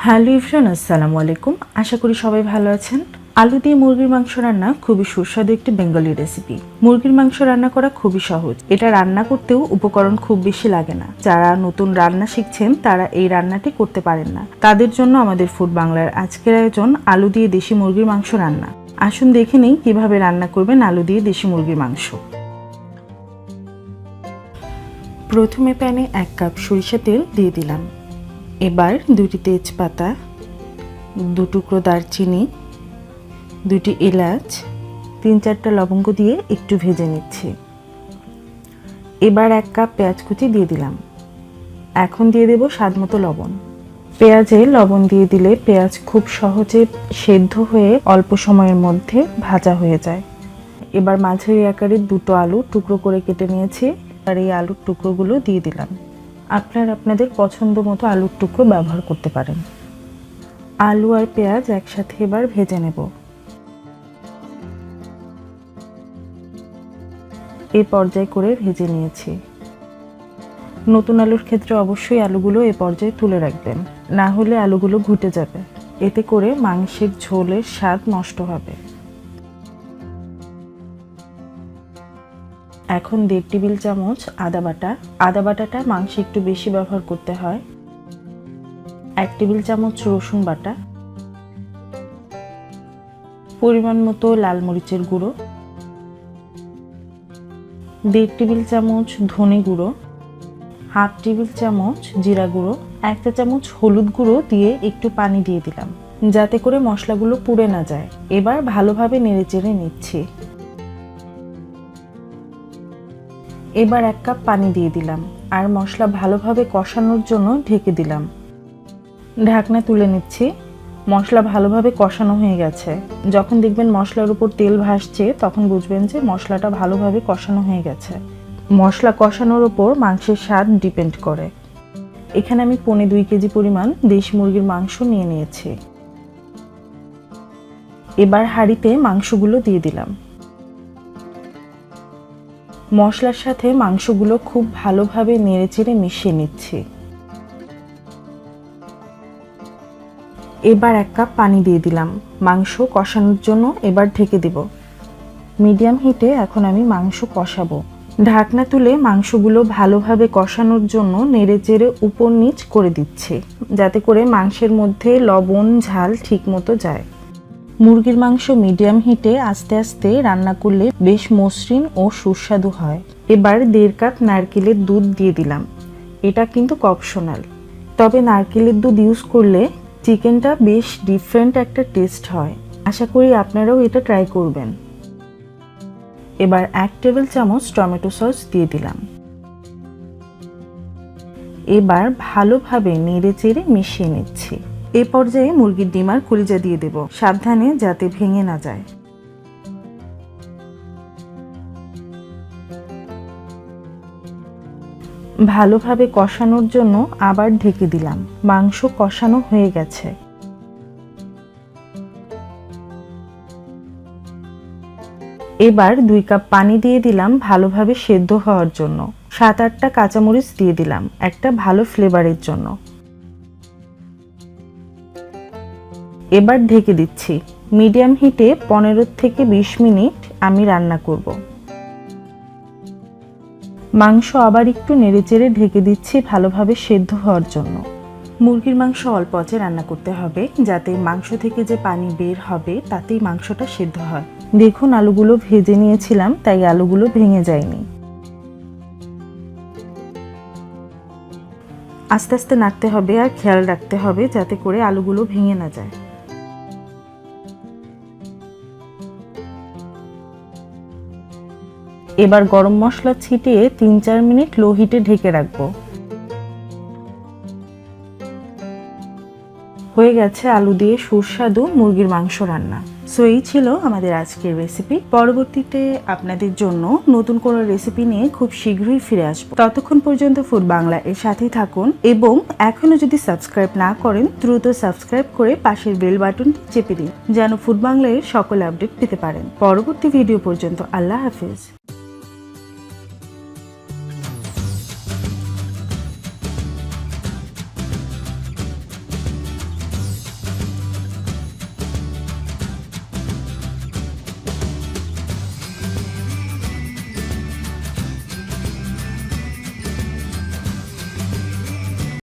Hello everyone, আসসালামু আলাইকুম। আশা করি সবাই ভালো আছেন। আলু দিয়ে মুরগির মাংস রান্না খুবই সুস্বাদু একটি বেঙ্গলি রেসিপি। মুরগির মাংস রান্না করা খুবই সহজ। এটা রান্না করতেও উপকরণ খুব বেশি লাগে না। যারা নতুন রান্না শিখছেন তারা এই রান্নাটি করতে পারেন না, তাদের জন্য আমাদের ফুড বাংলার আজকের আয়োজন আলু দিয়ে দেশি মুরগির মাংস রান্না। আসুন দেখে নিই কিভাবে রান্না করবেন আলু দিয়ে দেশি মুরগির মাংস। প্রথমে প্যানে 1 কাপ সরিষা তেল দিয়ে দিলাম। এবার 2টি তেজপাতা, 2 টুকরো দারচিনি, 2টি এলাচ, 3-4টা লবঙ্গ দিয়ে একটু ভেজে নিচ্ছি। এবার 1 কাপ পেঁয়াজ কুচি দিয়ে দিলাম। এখন দিয়ে দেব স্বাদমতো লবণ। পেঁয়াজে লবণ দিয়ে দিলে পেঁয়াজ খুব সহজে সেদ্ধ হয়ে অল্প সময়ের মধ্যে ভাজা হয়ে যায়। এবার মাঝারি আকারের 2টো আলু টুকরো করে কেটে নিয়েছি, আর এই আলুর টুকরোগুলো দিয়ে দিলাম। আপনাদের পছন্দ মতো আলুর টুকরো ব্যবহার করতে পারেন। আলু আর পেঁয়াজ একসাথে এবার ভেজে নেব। এই পর্যায়ে করে ভেজে নিয়েছি। নতুন আলুর ক্ষেত্রে অবশ্যই আলুগুলো এই পর্যায়ে তুলে রাখবেন, না হলে আলুগুলো ঘুটে যাবে। এতে করে মাংসের ঝোলের স্বাদ নষ্ট হবে। এখন 1.5 টেবিল চামচ আদা বাটা। আদা বাটাটা মাংসে একটু বেশি ব্যবহার করতে হয়। 1 টেবিল চামচ রসুন বাটা, পরিমাণ মতো লাল মরিচের গুঁড়ো, 1.5 টেবিল চামচ ধনে গুঁড়ো, 1/2 টেবিল চামচ জিরা গুঁড়ো, 1 চা চামচ হলুদ গুঁড়ো দিয়ে একটু পানি দিয়ে দিলাম, যাতে করে মশলাগুলো পুড়ে না যায়। এবার ভালোভাবে নেড়েচেড়ে নিচ্ছি। এবার 1 কাপ পানি দিয়ে দিলাম আর মশলা ভালোভাবে কষানোর জন্য ঢেকে দিলাম। ঢাকনা তুলে নিচ্ছি। মশলা ভালোভাবে কষানো হয়ে গেছে। যখন দেখবেন মশলার উপর তেল ভাসছে, তখন বুঝবেন যে মশলাটা ভালোভাবে কষানো হয়ে গেছে। মশলা কষানোর উপর মাংসের স্বাদ ডিপেন্ড করে। এখানে আমি 2.25 কেজি পরিমাণ দেশি মুরগির মাংস নিয়ে নিয়েছি। এবার হাঁড়িতে মাংসগুলো দিয়ে দিলাম। মশলার সাথে মাংসগুলো খুব ভালোভাবে নেড়েচেড়ে মিশিয়ে নিচ্ছি। এবার 1 কাপ পানি দিয়ে দিলাম মাংস কষানোর জন্য। এবার ঢেকে দিব। মিডিয়াম হিটে এখন আমি মাংস কষাবো। ঢাকনা তুলে মাংসগুলো ভালোভাবে কষানোর জন্য নেড়েচেড়ে উপর নিচ করে দিচ্ছি, যাতে করে মাংসের মধ্যে লবণ ঝাল ঠিক মতো যায়। মুরগির মাংস মিডিয়াম হিটে আস্তে আস্তে রান্না করলে বেশ মসৃণ ও সুস্বাদু হয়। এবার 1.5 কাপ নারকেলের দুধ দিয়ে দিলাম। এটা কিন্তু অপশনাল, তবে নারকেলের দুধ ইউজ করলে চিকেনটা বেশ ডিফারেন্ট একটা টেস্ট হয়। আশা করি আপনারাও এটা ট্রাই করবেন। এবার 1 টেবিল চামচ টমেটো সস দিয়ে দিলাম। এবার ভালোভাবে নেড়েচেড়ে মিশিয়ে নিচ্ছি। এই পর্যায়ে মুরগির ডিম আর কলিজা দিয়ে দেব, সাবধানে যাতে ভেঙে না যায়। ভালোভাবে কষানোর জন্য আবার ঢেকে দিলাম। মাংস কষানো হয়ে গেছে। এবার 2 কাপ পানি দিয়ে দিলাম ভালোভাবে সেদ্ধ হওয়ার জন্য। 7-8টা কাঁচামরিচ দিয়ে দিলাম একটা ভালো ফ্লেভারের জন্য। এবার ঢেকে দিচ্ছি। মিডিয়াম হিটে 15 থেকে 20 মিনিট আমি রান্না করব। মাংস আবার একটু নেড়েচেড়ে ঢেকে দিচ্ছি ভালোভাবে সেদ্ধ হওয়ার জন্য। মুরগির মাংস অল্প আঁচে রান্না করতে হবে, যাতে মাংস থেকে যে পানি বের হবে তাতেই মাংসটা সেদ্ধ হয়। দেখুন আলুগুলো ভেজে নিয়েছিলাম, তাই আলুগুলো ভেঙে যায়নি। আস্তে আস্তে নাড়তে হবে আর খেয়াল রাখতে হবে যাতে করে আলুগুলো ভেঙে না যায়। এবার গরম মশলা ছিটিয়ে 3-4 মিনিট লো হিটে ঢেকে রাখবো। হয়ে গেছে আলু দিয়ে সুস্বাদু মুরগির মাংস রান্না। সো এই ছিল আমাদের আজকের রেসিপি। পরবর্তীতে আপনাদের জন্য নতুন কোনো রেসিপি নিয়ে খুব শীঘ্রই ফিরে আসবো। ততক্ষণ পর্যন্ত ফুড বাংলা এর সাথেই থাকুন, এবং এখনো যদি সাবস্ক্রাইব না করেন দ্রুত সাবস্ক্রাইব করে পাশের বেল বাটনটি চেপে দিন, যেন ফুড বাংলা এর সকল আপডেট পেতে পারেন। পরবর্তী ভিডিও পর্যন্ত আল্লাহ হাফেজ।